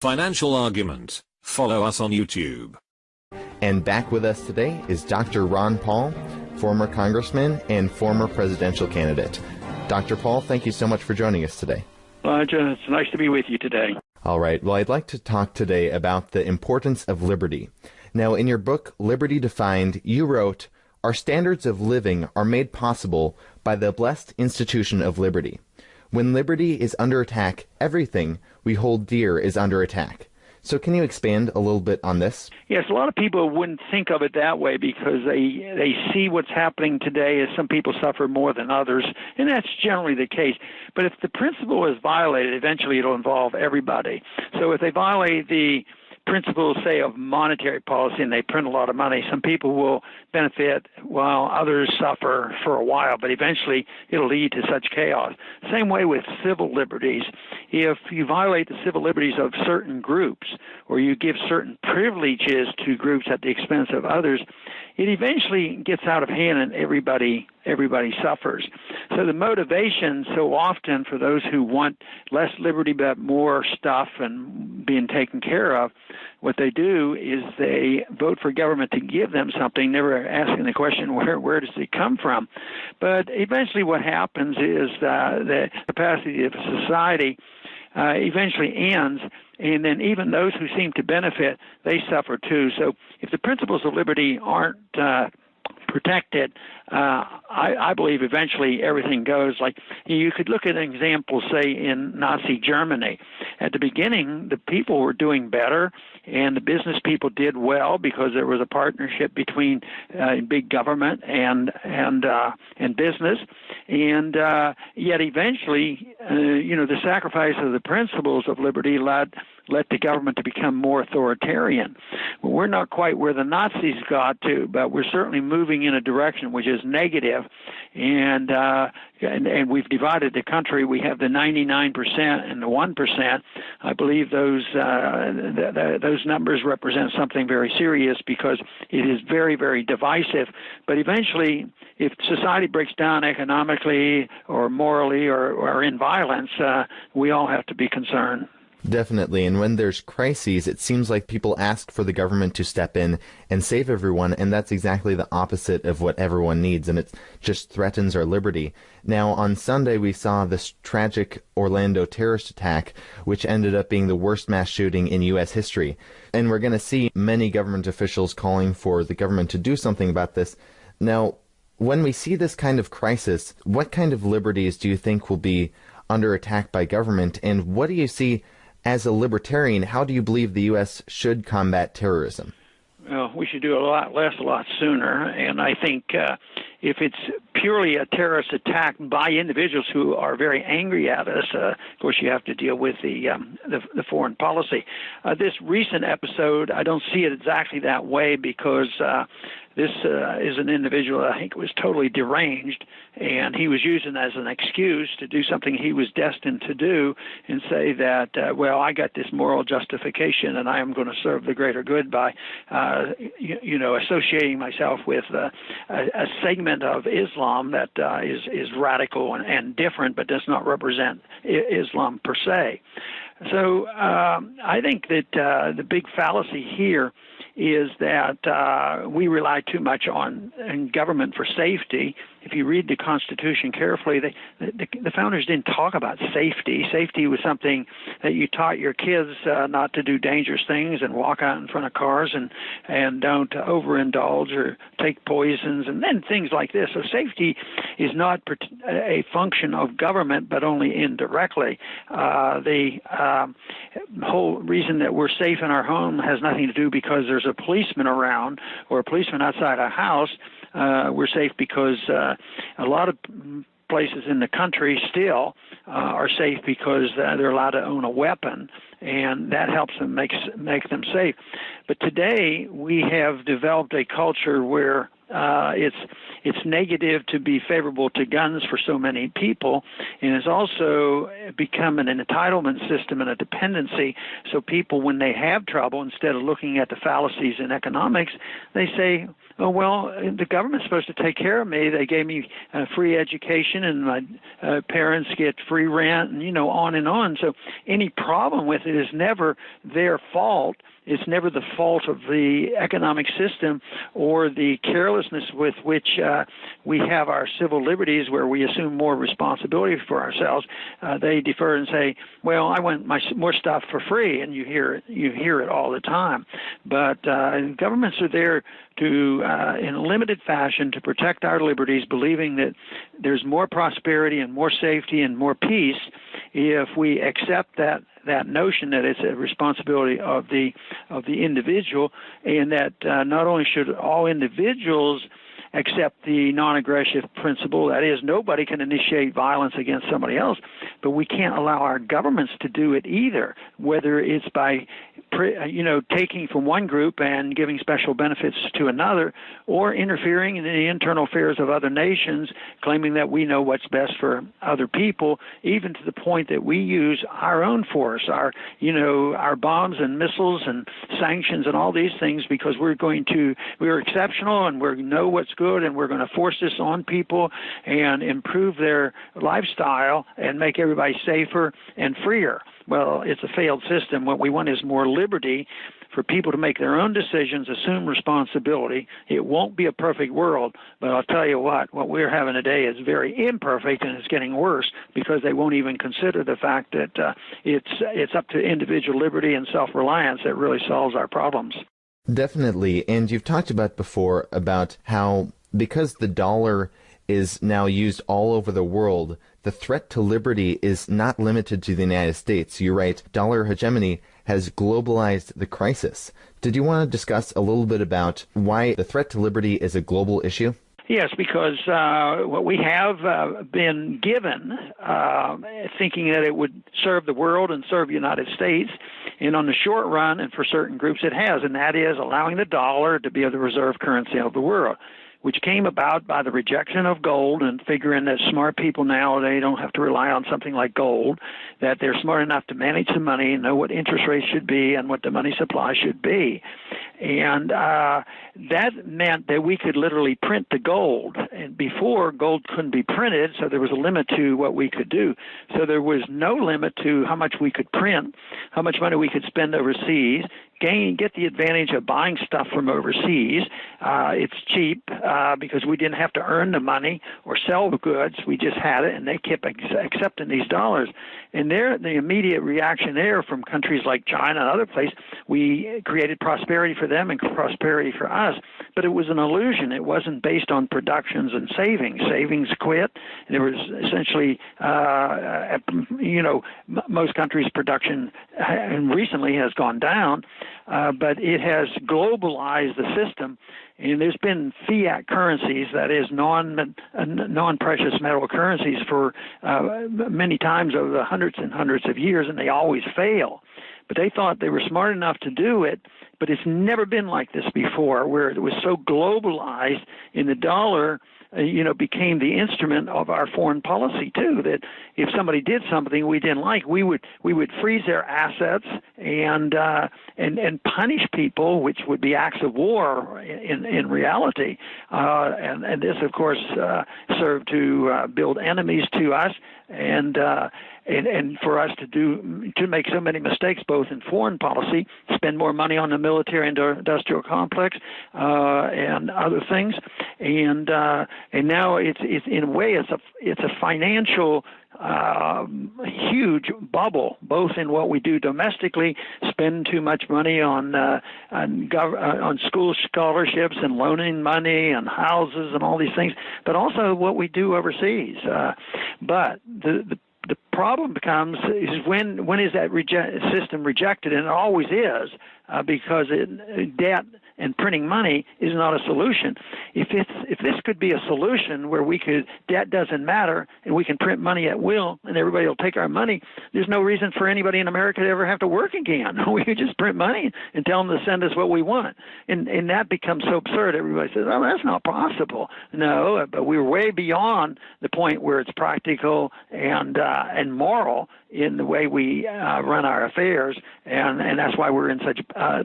Financial Argument. Follow us on YouTube. And back with us today is Dr. Ron Paul, former congressman and former presidential candidate. Dr. Paul, thank you so much for joining us today. Elijah, it's nice to be with you today. All right. Well, I'd like to talk today about the importance of liberty. Now, in your book, Liberty Defined, you wrote, "Our standards of living are made possible by the blessed institution of liberty. When liberty is under attack, everything we hold dear is under attack." So can you expand a little bit on this? Yes, a lot of people wouldn't think of it that way because they see what's happening today as some people suffer more than others, and that's generally the case. But if the principle is violated, eventually it'll involve everybody. So if they violate the principles, say, of monetary policy and they print a lot of money, some people will benefit while others suffer for a while, but eventually it'll lead to such chaos. Same way with civil liberties. If you violate the civil liberties of certain groups or you give certain privileges to groups at the expense of others, it eventually gets out of hand and everybody suffers. So the motivation so often for those who want less liberty but more stuff and being taken care of, what they do is they vote for government to give them something, never asking the question, where does it come from? But eventually what happens is the capacity of society eventually ends, and then even those who seem to benefit, they suffer too. So if the principles of liberty aren't protected, I believe eventually everything goes. Like you could look at an example, say, in Nazi Germany. At the beginning, the people were doing better, and the business people did well because there was a partnership between big government and business. And yet eventually, the sacrifice of the principles of liberty led the government to become more authoritarian. Well, we're not quite where the Nazis got to, but we're certainly moving in a direction which is negative, and we've divided the country. We have the 99% and the 1%. I believe those numbers represent something very serious because it is very, very divisive. But eventually, if society breaks down economically or morally or in violence, we all have to be concerned. Definitely, and when there's crises, it seems like people ask for the government to step in and save everyone, and that's exactly the opposite of what everyone needs, and it just threatens our liberty. Now, on Sunday, we saw this tragic Orlando terrorist attack, which ended up being the worst mass shooting in U.S. history, and we're going to see many government officials calling for the government to do something about this. Now, when we see this kind of crisis, what kind of liberties do you think will be under attack by government, and what do you see as a libertarian, how do you believe the U.S. should combat terrorism? Well, we should do a lot less, a lot sooner. And I think if it's purely a terrorist attack by individuals who are very angry at us, of course, you have to deal with the foreign policy. This recent episode, I don't see it exactly that way because this is an individual I think was totally deranged, and he was using as an excuse to do something he was destined to do and say that, well, I got this moral justification and I am going to serve the greater good by, associating myself with a segment of Islam that is radical and different but does not represent Islam per se. So I think that the big fallacy here is that we rely too much on government for safety. If you read the Constitution carefully, the founders didn't talk about safety. Safety was something that you taught your kids not to do dangerous things and walk out in front of cars and don't overindulge or take poisons and then things like this. So safety is not a function of government, but only indirectly. The whole reason that we're safe in our home has nothing to do because there's a policeman around or a policeman outside our house. We're safe because a lot of places in the country still are safe because they're allowed to own a weapon, and that helps them make them safe. But today we have developed a culture where it's negative to be favorable to guns for so many people, and it's also become an entitlement system and a dependency. So people, when they have trouble, instead of looking at the fallacies in economics, they say, oh, well, the government's supposed to take care of me. They gave me free education, and my parents get free rent, and, on and on. So any problem with it is never their fault. It's never the fault of the economic system or the carelessness with which we have our civil liberties, where we assume more responsibility for ourselves. They defer and say, well, I want more stuff for free, and you hear it all the time. But governments are there to, in a limited fashion, to protect our liberties, believing that there's more prosperity and more safety and more peace if we accept that notion that it's a responsibility of the individual, and that not only should all individuals accept the non-aggressive principle, that is, nobody can initiate violence against somebody else, but we can't allow our governments to do it either, whether it's by taking from one group and giving special benefits to another, or interfering in the internal affairs of other nations, claiming that we know what's best for other people, even to the point that we use our own force, our bombs and missiles and sanctions and all these things, because we're exceptional and we know what's good, and we're going to force this on people and improve their lifestyle and make everybody safer and freer. Well, it's a failed system. What we want is more liberty for people to make their own decisions, assume responsibility. It won't be a perfect world, but I'll tell you what we're having today is very imperfect, and it's getting worse because they won't even consider the fact that it's up to individual liberty and self-reliance that really solves our problems. Definitely, and you've talked about before about how because the dollar is now used all over the world, the threat to liberty is not limited to the United States. You're right, dollar hegemony has globalized the crisis. Did you want to discuss a little bit about why the threat to liberty is a global issue? Yes, because what we have been given, thinking that it would serve the world and serve the United States, and on the short run and for certain groups it has, and that is allowing the dollar to be the reserve currency of the world, which came about by the rejection of gold and figuring that smart people now, they don't have to rely on something like gold, that they're smart enough to manage the money and know what interest rates should be and what the money supply should be. And that meant that we could literally print the gold. And before, gold couldn't be printed, so there was a limit to what we could do. So there was no limit to how much we could print, how much money we could spend overseas, get the advantage of buying stuff from overseas. It's cheap because we didn't have to earn the money or sell the goods. We just had it, and they kept accepting these dollars. And the immediate reaction there from countries like China and other places, we created prosperity for them and prosperity for us. But it was an illusion. It wasn't based on productions and savings. Savings quit. There was essentially, most countries' production recently has gone down, but it has globalized the system. And there's been fiat currencies, that is non-precious metal currencies, for many times over the hundreds and hundreds of years, and they always fail. But they thought they were smart enough to do it, but it's never been like this before, where it was so globalized, and the dollar became the instrument of our foreign policy too, that if somebody did something we didn't like, we would freeze their assets and punish people, which would be acts of war in reality. And this, of course, served to build enemies to us, and for us to make so many mistakes, both in foreign policy, spend more money on the military and industrial complex and other things, and now it's in a way it's a financial huge bubble, both in what we do domestically, spend too much money on school scholarships and loaning money and houses and all these things, but also what we do overseas. But the problem becomes is when is that system rejected, and it always is, because debt and printing money is not a solution. If this could be a solution where debt doesn't matter and we can print money at will and everybody will take our money, there's no reason for anybody in America to ever have to work again. We could just print money and tell them to send us what we want. And that becomes so absurd. Everybody says, oh, that's not possible. No, but we're way beyond the point where it's practical and moral in the way we run our affairs, and that's why we're in such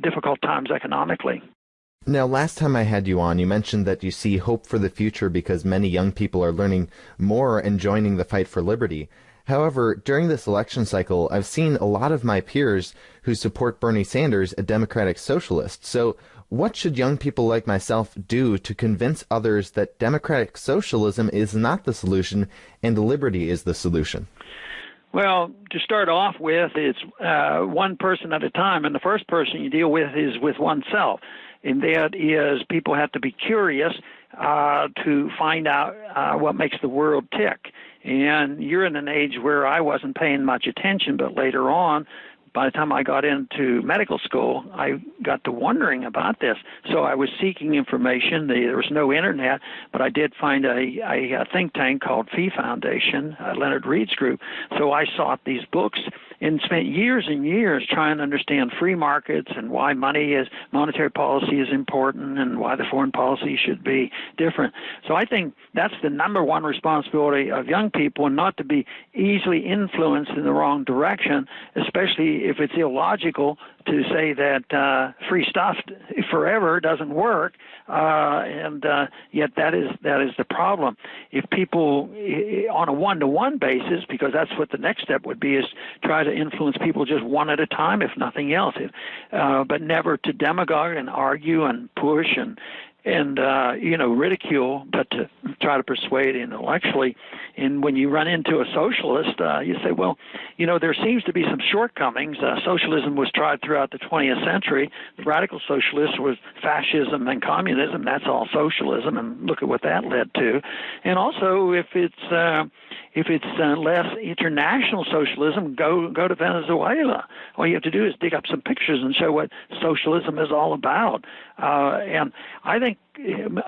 difficult times economically. Now, last time I had you on, you mentioned that you see hope for the future because many young people are learning more and joining the fight for liberty. However, during this election cycle, I've seen a lot of my peers who support Bernie Sanders, a democratic socialist. So what should young people like myself do to convince others that democratic socialism is not the solution and liberty is the solution? Well, to start off with, it's one person at a time, and the first person you deal with is with oneself. And that is, people have to be curious to find out what makes the world tick. And you're in an age where I wasn't paying much attention, but later on, by the time I got into medical school, I got to wondering about this. So I was seeking information. There was no internet, but I did find a think tank called Fee Foundation, Leonard Reed's group. So I sought these books and spent years and years trying to understand free markets and why monetary policy is important and why the foreign policy should be different. So I think that's the number one responsibility of young people, and not to be easily influenced in the wrong direction, especially if it's illogical to say that free stuff forever doesn't work, and yet that is the problem. If people, on a one-to-one basis, because that's what the next step would be, is try to influence people just one at a time, if nothing else, but never to demagogue and argue and push and ridicule, but to try to persuade intellectually. And when you run into a socialist, you say, well, there seems to be some shortcomings. Socialism was tried throughout the 20th century. The radical socialists was fascism and communism. That's all socialism, and look at what that led to. And also, if it's less international socialism, go to Venezuela. All you have to do is dig up some pictures and show what socialism is all about. And I think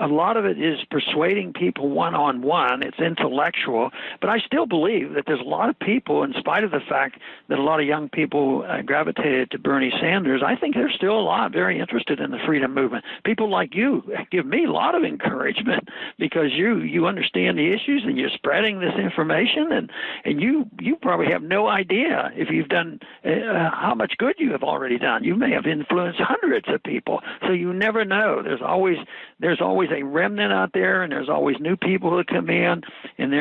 a lot of it is persuading people one-on-one. It's intellectual. But I still believe that there's a lot of people, in spite of the fact that a lot of young people gravitated to Bernie Sanders, I think there's still a lot very interested in the freedom movement. People like you give me a lot of encouragement because you understand the issues and you're spreading this information, and you probably have no idea if you've done how much good you have already done. You may have influenced hundreds of people, so you never know. There's always a remnant out there, and there's always new people that come in, and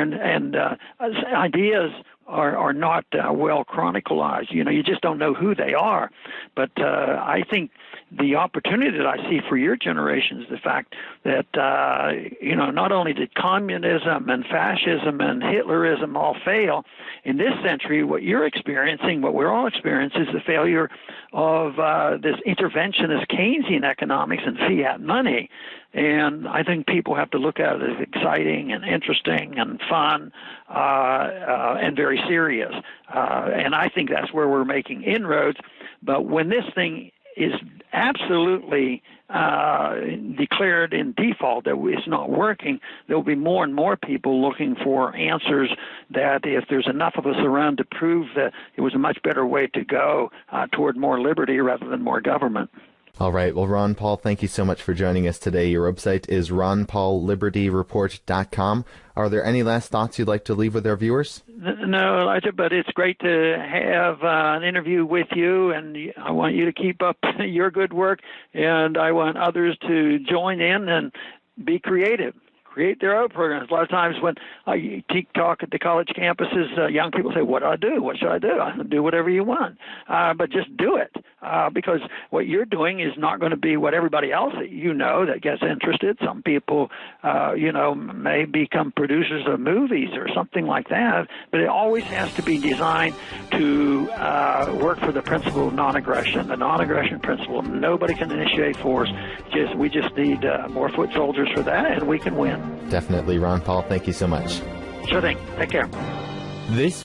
ideas are not well chronicalized. You just don't know who they are. But I think the opportunity that I see for your generation is the fact that, not only did communism and fascism and Hitlerism all fail, in this century, what you're experiencing, what we're all experiencing, is the failure of this interventionist Keynesian economics and fiat money. And I think people have to look at it as exciting and interesting and fun and very serious. And I think that's where we're making inroads. But when this thing is absolutely declared in default that it's not working, there will be more and more people looking for answers that if there's enough of us around to prove that it was a much better way to go toward more liberty rather than more government. All right. Well, Ron Paul, thank you so much for joining us today. Your website is ronpaullibertyreport.com. Are there any last thoughts you'd like to leave with our viewers? No, Elijah, but it's great to have an interview with you, and I want you to keep up your good work, and I want others to join in and be creative. Create their own programs. A lot of times when I talk at the college campuses, young people say, what do I do? What should I do? I do whatever you want. But just do it, because what you're doing is not going to be what everybody else that gets interested. Some people, may become producers of movies or something like that, but it always has to be designed to work for the principle of non-aggression, the non-aggression principle. Nobody can initiate force. We just need more foot soldiers for that, and we can win. Definitely, Ron Paul. Thank you so much. Sure thing. Take care. This